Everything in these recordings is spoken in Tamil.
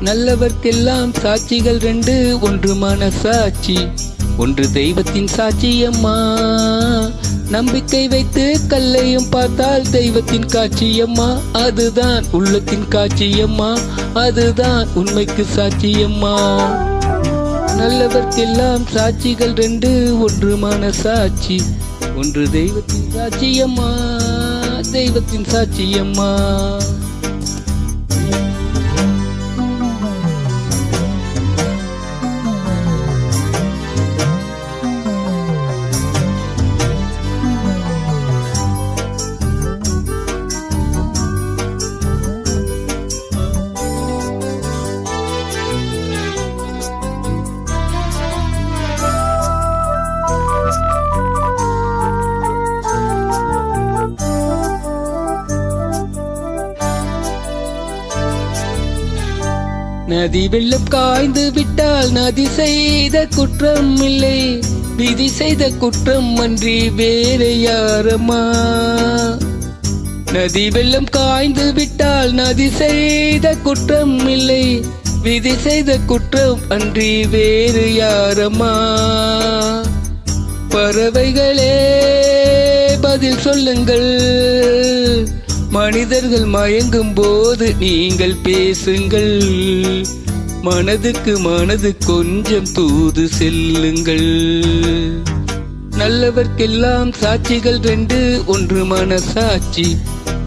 நல்லவர்க்கெல்லாம் சாட்சிகள் ரெண்டு, ஒன்று மனசாட்சி, ஒன்று தெய்வத்தின் சாட்சியம்மா. நம்பிக்கை வைத்து கல்லையும் பார்த்தால் தெய்வத்தின் காட்சியம்மா. அதுதான் உள்ளத்தின் காட்சியம்மா, அதுதான் உண்மைக்கு சாட்சியம்மா. நல்லவர்க்கெல்லாம் சாட்சிகள் ரெண்டு, ஒன்று மனசாட்சி, ஒன்று தெய்வத்தின் சாட்சியம்மா, தெய்வத்தின் சாட்சியம்மா. நதி வெள்ளம் காய்ந்து விட்டால் நதி செய்த குற்றம் இல்லை, விதி செய்த குற்றம் அன்றி வேறு யாரம்மா. நதி வெள்ளம் காய்ந்து விட்டால் நதி செய்த குற்றம் இல்லை, விதி செய்த குற்றம் அன்றி வேறு யாரம்மா. பறவைகளே பதில் சொல்லுங்கள், மனிதர்கள் மயங்கும் போது நீங்கள் பேசுங்கள், மனதுக்கு மனது கொஞ்சம் தூது செல்லுங்கள். நல்லவர்க்கெல்லாம் சாட்சிகள் ரெண்டு, ஒன்று மனசாட்சி,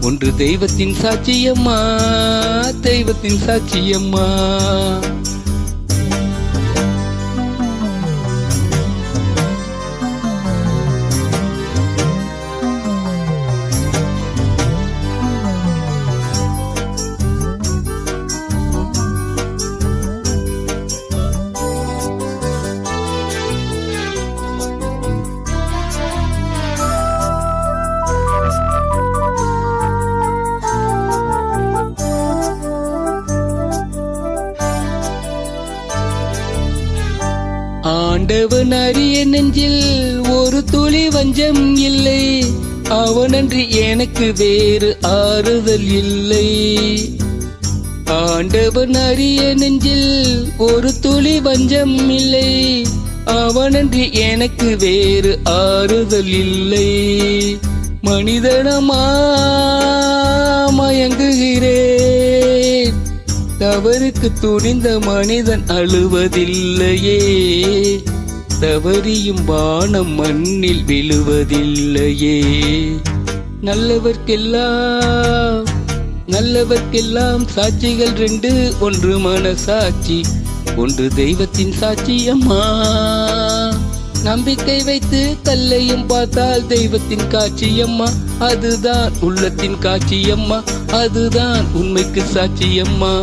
ஒன்று தெய்வத்தின் சாட்சியம்மா, தெய்வத்தின் சாட்சியம்மா. ஆண்டவன் அறிய நெஞ்சில் ஒரு துளி வஞ்சம் இல்லை, அவனன்றி எனக்கு வேறு ஆறுதல் இல்லை. ஆண்டவன் அறிய நெஞ்சில் ஒரு துளி வஞ்சம் இல்லை, அவனன்றி எனக்கு வேறு ஆறுதல் இல்லை. மனிதனமா மயங்குகிறேன், தவறுக்கு துணிந்த மனிதன் அழுவதில்லையே, தவறியும் வானம் மண்ணில் விழுவதில்லையே. நல்லவர்க்கெல்லாம் சாட்சிகள் ரெண்டு, ஒன்று மனசாட்சி, ஒன்று தெய்வத்தின் சாட்சியம்மா. நம்பிக்கை வைத்து கல்லையும் பார்த்தால் தெய்வத்தின் காட்சியம்மா, அதுதான் உள்ளத்தின் காட்சியம்மா, அதுதான் உண்மைக்கு சாட்சியம்மா.